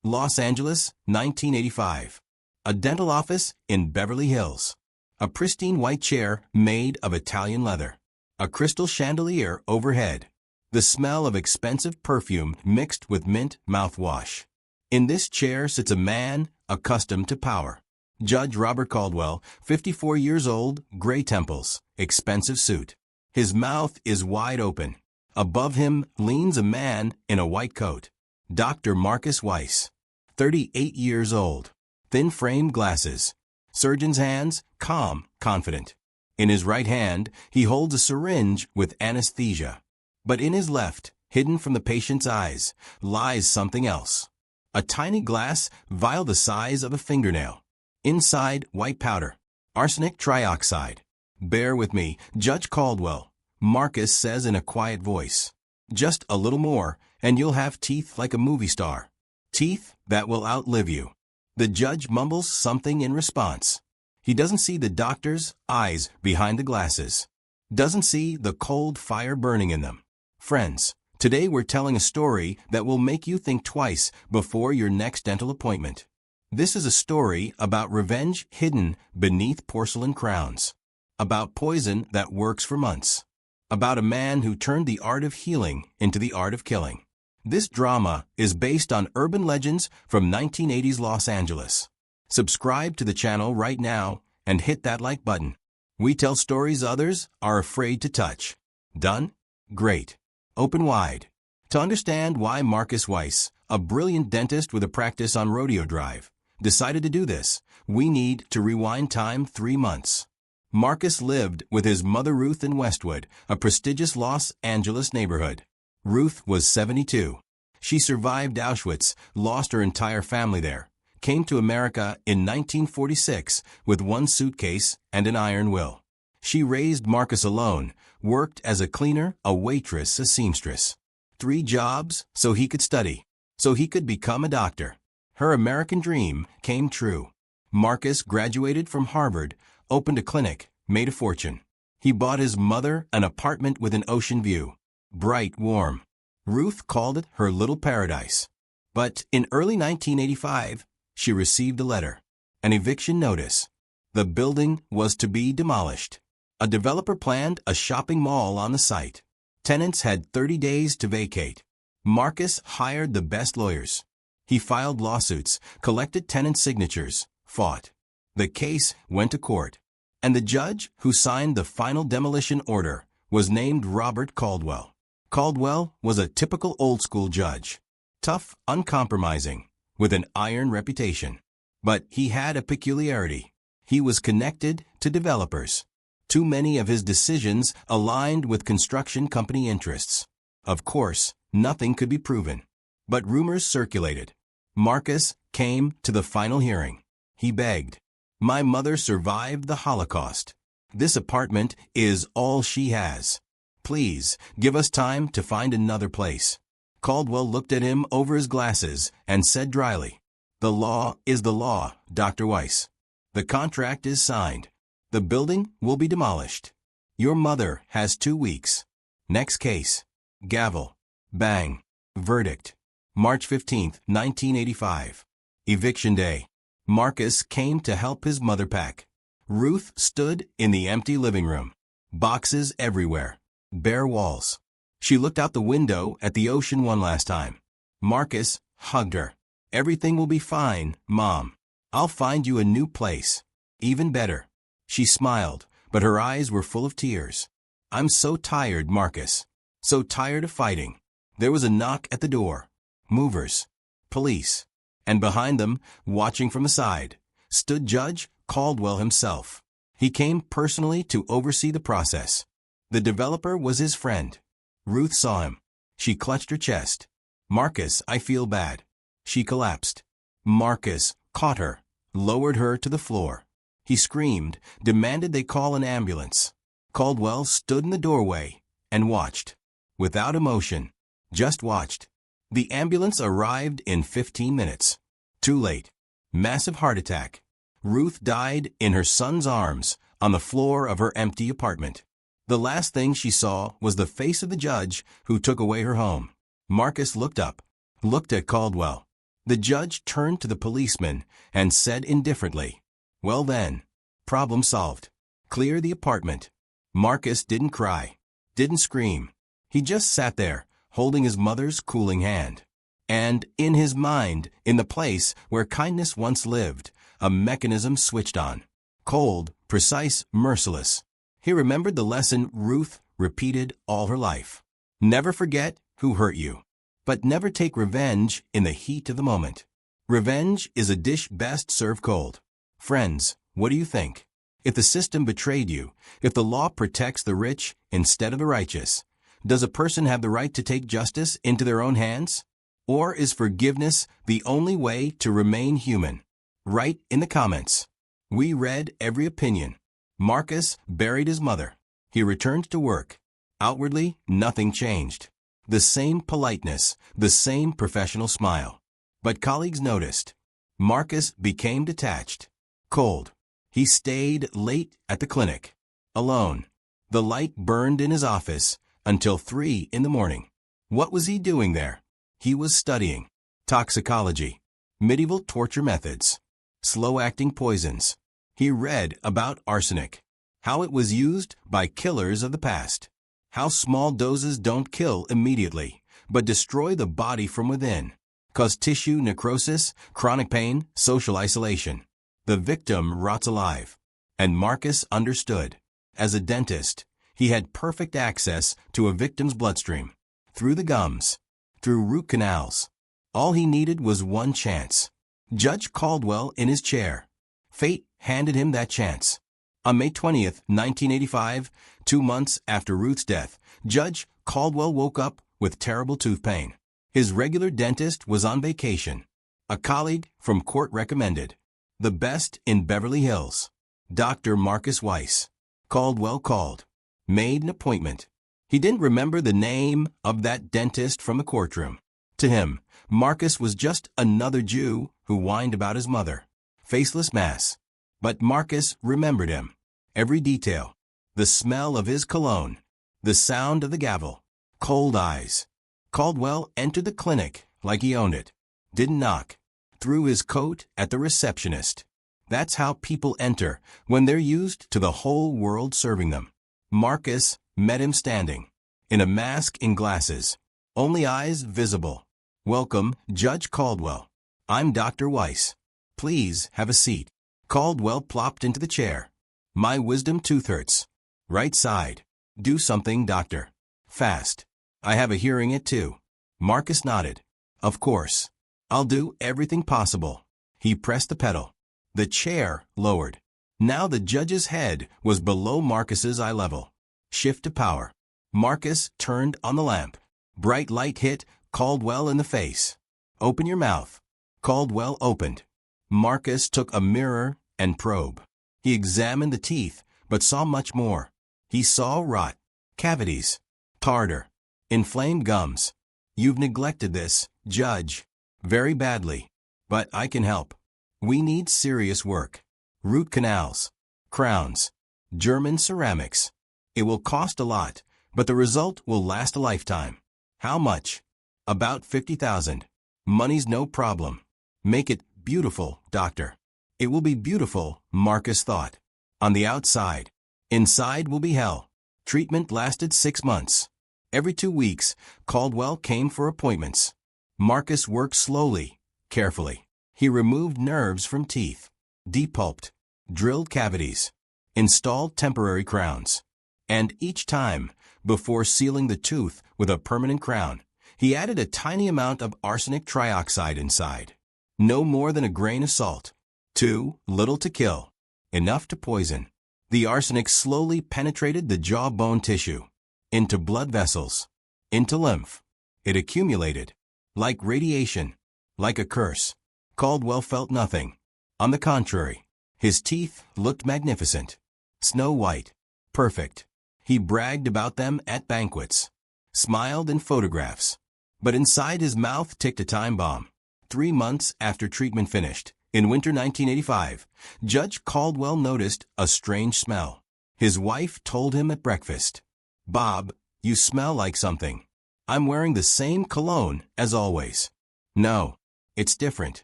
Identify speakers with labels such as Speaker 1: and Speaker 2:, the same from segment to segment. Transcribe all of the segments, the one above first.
Speaker 1: Los Angeles, 1985. A dental office in Beverly Hills. A pristine white chair made of Italian leather. A crystal chandelier overhead. The smell of expensive perfume mixed with mint mouthwash. In this chair sits a man accustomed to power. Judge Robert Caldwell, 54 years old, gray temples, expensive suit. His mouth is wide open. Above him leans a man in a white coat. Dr. Marcus Weiss, 38 years old. Thin-frame glasses. Surgeon's hands, calm, confident. In his right hand, he holds a syringe with anesthesia. But in his left, hidden from the patient's eyes, lies something else. A tiny glass vial the size of a fingernail. Inside, white powder. Arsenic trioxide. Bear with me, Judge Caldwell, Marcus says in a quiet voice. Just a little more, and you'll have teeth like a movie star. Teeth that will outlive you. The judge mumbles something in response. He doesn't see the doctor's eyes behind the glasses. Doesn't see the cold fire burning in them. Friends, today we're telling a story that will make you think twice before your next dental appointment. This is a story about revenge hidden beneath porcelain crowns. About poison that works for months. About a man who turned the art of healing into the art of killing. This drama is based on urban legends from 1980s Los Angeles. Subscribe to the channel right now and hit that like button. We tell stories others are afraid to touch. Done? Great. Open wide. To understand why Marcus Weiss, a brilliant dentist with a practice on Rodeo Drive, decided to do this, we need to rewind time 3 months. Marcus lived with his mother Ruth in Westwood, a prestigious Los Angeles neighborhood. Ruth was 72. She survived Auschwitz, lost her entire family there, came to America in 1946 with 1 suitcase and an iron will. She raised Marcus alone, worked as a cleaner, a waitress, a seamstress. 3 jobs so he could study, so he could become a doctor. Her American dream came true. Marcus graduated from Harvard, opened a clinic, made a fortune. He bought his mother an apartment with an ocean view. Bright, warm. Ruth called it her little paradise. But in early 1985, she received a letter. An eviction notice. The building was to be demolished. A developer planned a shopping mall on the site. Tenants had 30 days to vacate. Marcus hired the best lawyers. He filed lawsuits, collected tenant signatures, fought. The case went to court. And the judge who signed the final demolition order was named Robert Caldwell. Caldwell was a typical old-school judge. Tough, uncompromising, with an iron reputation. But he had a peculiarity. He was connected to developers. Too many of his decisions aligned with construction company interests. Of course, nothing could be proven. But rumors circulated. Marcus came to the final hearing. He begged. My mother survived the Holocaust. This apartment is all she has. Please, give us time to find another place. Caldwell looked at him over his glasses and said dryly, The law is the law, Dr. Weiss. The contract is signed. The building will be demolished. Your mother has 2 weeks. Next case. Gavel. Bang. Verdict. March 15, 1985. Eviction day. Marcus came to help his mother pack. Ruth stood in the empty living room. Boxes everywhere. Bare walls. She looked out the window at the ocean one last time. Marcus hugged her. Everything will be fine, Mom. I'll find you a new place. Even better. She smiled, but her eyes were full of tears. I'm so tired, Marcus. So tired of fighting. There was a knock at the door. Movers. Police. And behind them, watching from the side, stood Judge Caldwell himself. He came personally to oversee the process. The developer was his friend. Ruth saw him. She clutched her chest. Marcus, I feel bad. She collapsed. Marcus caught her, lowered her to the floor. He screamed, demanded they call an ambulance. Caldwell stood in the doorway and watched. Without emotion. Just watched. The ambulance arrived in 15 minutes. Too late. Massive heart attack. Ruth died in her son's arms on the floor of her empty apartment. The last thing she saw was the face of the judge who took away her home. Marcus looked up, looked at Caldwell. The judge turned to the policeman and said indifferently, "Well then, problem solved. Clear the apartment." Marcus didn't cry, didn't scream. He just sat there, holding his mother's cooling hand. And in his mind, in the place where kindness once lived, a mechanism switched on. Cold, precise, merciless. He remembered the lesson Ruth repeated all her life. Never forget who hurt you. But never take revenge in the heat of the moment. Revenge is a dish best served cold. Friends, what do you think? If the system betrayed you, if the law protects the rich instead of the righteous, does a person have the right to take justice into their own hands? Or is forgiveness the only way to remain human? Write in the comments. We read every opinion. Marcus buried his mother. He returned to work. Outwardly, nothing changed. The same politeness, the same professional smile. But colleagues noticed. Marcus became detached, cold. He stayed late at the clinic, alone. The light burned in his office until 3 in the morning. What was he doing there? He was studying toxicology, medieval torture methods, slow-acting poisons. He read about arsenic, how it was used by killers of the past, how small doses don't kill immediately, but destroy the body from within, cause tissue necrosis, chronic pain, social isolation. The victim rots alive. And Marcus understood. As a dentist, he had perfect access to a victim's bloodstream, through the gums, through root canals. All he needed was one chance. Judge Caldwell in his chair. Fate handed him that chance. On May 20th, 1985, 2 months after Ruth's death, Judge Caldwell woke up with terrible tooth pain. His regular dentist was on vacation. A colleague from court recommended. The best in Beverly Hills. Dr. Marcus Weiss. Caldwell called. Made an appointment. He didn't remember the name of that dentist from the courtroom. To him, Marcus was just another Jew who whined about his mother. Faceless mass. But Marcus remembered him. Every detail. The smell of his cologne. The sound of the gavel. Cold eyes. Caldwell entered the clinic like he owned it. Didn't knock. Threw his coat at the receptionist. That's how people enter when they're used to the whole world serving them. Marcus met him standing, in a mask and glasses, only eyes visible. "Welcome, Judge Caldwell. I'm Dr. Weiss. Please have a seat." Caldwell plopped into the chair. "My wisdom tooth hurts. Right side. Do something, doctor. Fast. I have a hearing aid too." Marcus nodded. "Of course. I'll do everything possible." He pressed the pedal. The chair lowered. Now the judge's head was below Marcus's eye level. Shift to power. Marcus turned on the lamp. Bright light hit Caldwell in the face. "Open your mouth." Caldwell opened. Marcus took a mirror and probe. He examined the teeth, but saw much more. He saw rot, cavities, tartar, inflamed gums. "You've neglected this, Judge, very badly. But I can help. We need serious work. Root canals, crowns, German ceramics. It will cost a lot, but the result will last a lifetime." "How much?" "About 50,000. Money's no problem. Make it beautiful, doctor." It will be beautiful, Marcus thought. On the outside. Inside will be hell. Treatment lasted 6 months. Every 2 weeks, Caldwell came for appointments. Marcus worked slowly, carefully. He removed nerves from teeth, depulped, drilled cavities, installed temporary crowns. And each time, before sealing the tooth with a permanent crown, he added a tiny amount of arsenic trioxide inside. No more than a grain of salt. Too little to kill, enough to poison. The arsenic slowly penetrated the jawbone tissue, into blood vessels, into lymph. It accumulated, like radiation, like a curse. Caldwell felt nothing. On the contrary, his teeth looked magnificent, snow white, perfect. He bragged about them at banquets, smiled in photographs. But inside his mouth ticked a time bomb. 3 months after treatment finished, in winter 1985, Judge Caldwell noticed a strange smell. His wife told him at breakfast, "Bob, you smell like something." "I'm wearing the same cologne as always." "No, It's different.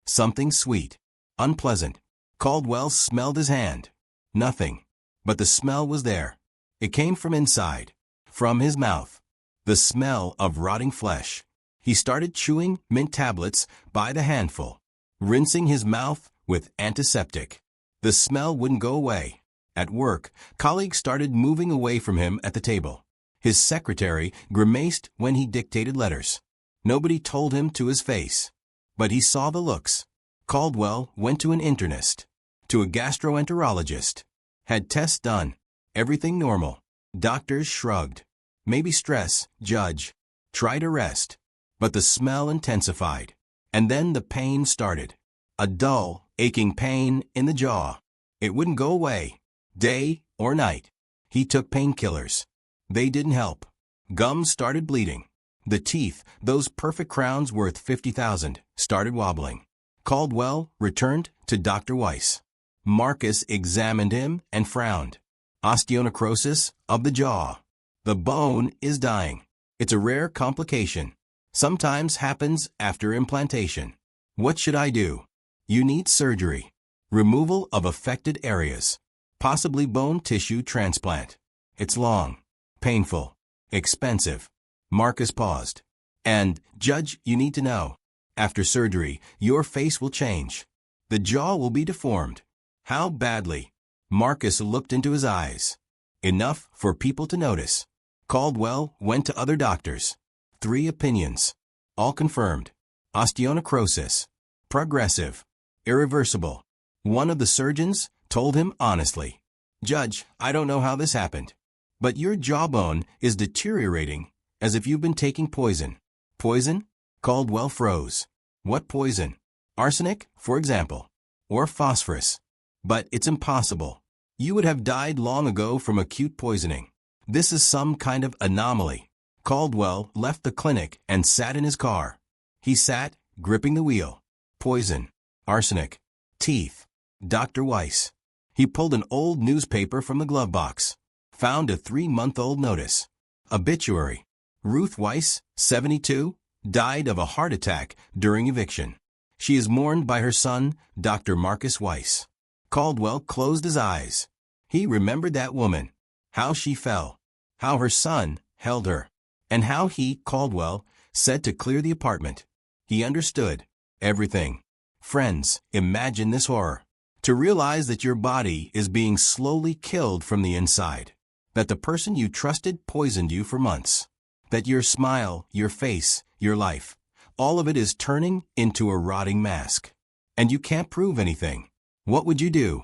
Speaker 1: Something sweet. Unpleasant. Caldwell smelled his hand. Nothing. But the smell was there. It came from inside. From his mouth. The smell of rotting flesh. He started chewing mint tablets by the handful, rinsing his mouth with antiseptic. The smell wouldn't go away. At work, colleagues started moving away from him at the table. His secretary grimaced when he dictated letters. Nobody told him to his face. But he saw the looks. Caldwell went to an internist, to a gastroenterologist. Had tests done. Everything normal. Doctors shrugged. Maybe stress, Judge. Try to rest. But the smell intensified. And then the pain started. A dull, aching pain in the jaw. It wouldn't go away. Day or night. He took painkillers. They didn't help. Gums started bleeding. The teeth, those perfect crowns worth $50,000, started wobbling. Caldwell returned to Dr. Weiss. Marcus examined him and frowned. Osteonecrosis of the jaw. The bone is dying. It's a rare complication. Sometimes happens after implantation. What should I do? You need surgery. Removal of affected areas. Possibly bone tissue transplant. It's long. Painful. Expensive. Marcus paused. And, Judge, you need to know. After surgery, your face will change. The jaw will be deformed. How badly? Marcus looked into his eyes. Enough for people to notice. Caldwell went to other doctors. 3 opinions. All confirmed. Osteonecrosis. Progressive. Irreversible. One of the surgeons told him honestly, Judge, I don't know how this happened, but your jawbone is deteriorating as if you've been taking poison. Poison? Caldwell froze. What poison? Arsenic, for example. Or phosphorus. But it's impossible. You would have died long ago from acute poisoning. This is some kind of anomaly. Caldwell left the clinic and sat in his car. He sat, gripping the wheel. Poison. Arsenic. Teeth. Dr. Weiss. He pulled an old newspaper from the glove box. Found a 3-month-old notice. Obituary. Ruth Weiss, 72, died of a heart attack during eviction. She is mourned by her son, Dr. Marcus Weiss. Caldwell closed his eyes. He remembered that woman. How she fell. How her son held her. And how he, Caldwell, said to clear the apartment. He understood. Everything. Friends, imagine this horror. To realize that your body is being slowly killed from the inside. That the person you trusted poisoned you for months. That your smile, your face, your life, all of it is turning into a rotting mask. And you can't prove anything. What would you do?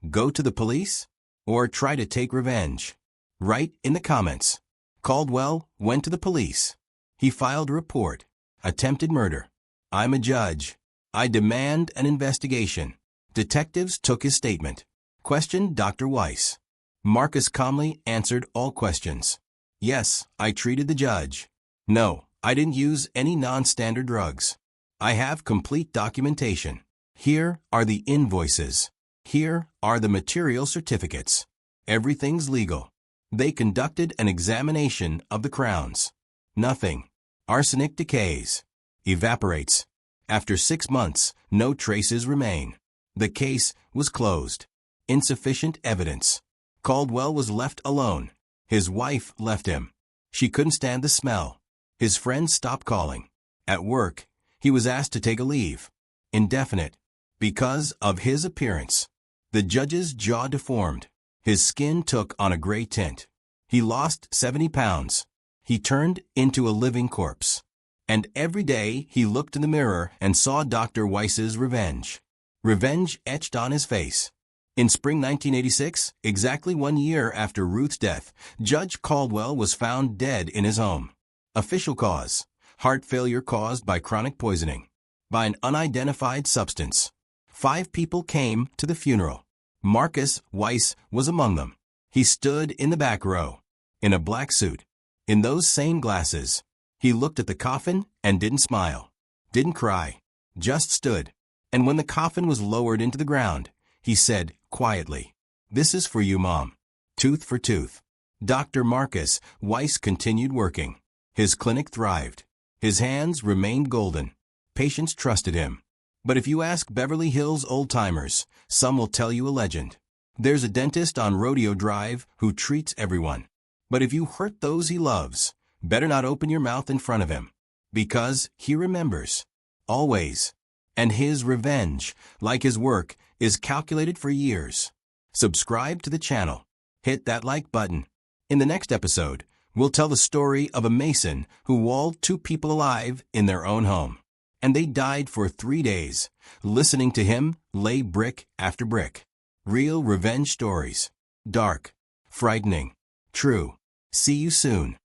Speaker 1: Go to the police? Or try to take revenge? Write in the comments. Caldwell went to the police. He filed a report. Attempted murder. I'm a judge. I demand an investigation. Detectives took his statement. Questioned Dr. Weiss. Marcus calmly answered all questions. Yes, I treated the judge. No, I didn't use any non-standard drugs. I have complete documentation. Here are the invoices. Here are the material certificates. Everything's legal. They conducted an examination of the crowns. Nothing. Arsenic decays. Evaporates. After 6 months, no traces remain. The case was closed. Insufficient evidence. Caldwell was left alone. His wife left him. She couldn't stand the smell. His friends stopped calling. At work, he was asked to take a leave. Indefinite. Because of his appearance. The judge's jaw deformed. His skin took on a gray tint. He lost 70 pounds. He turned into a living corpse. And every day he looked in the mirror and saw Dr. Weiss's revenge. Revenge etched on his face. In spring 1986, exactly 1 year after Ruth's death, Judge Caldwell was found dead in his home. Official cause: heart failure caused by chronic poisoning. By an unidentified substance. 5 people came to the funeral. Marcus Weiss was among them. He stood in the back row. In a black suit. In those same glasses. He looked at the coffin and didn't smile. Didn't cry. Just stood. And when the coffin was lowered into the ground, he said, quietly, "This is for you, Mom." Tooth for tooth. Dr. Marcus Weiss continued working. His clinic thrived. His hands remained golden. Patients trusted him. But if you ask Beverly Hills old-timers, some will tell you a legend. There's a dentist on Rodeo Drive who treats everyone. But if you hurt those he loves, better not open your mouth in front of him. Because he remembers. Always. And his revenge, like his work, is calculated for years. Subscribe to the channel. Hit that like button. In the next episode, we'll tell the story of a mason who walled 2 people alive in their own home. And they died for 3 days, listening to him lay brick after brick. Real revenge stories. Dark. Frightening. True. See you soon.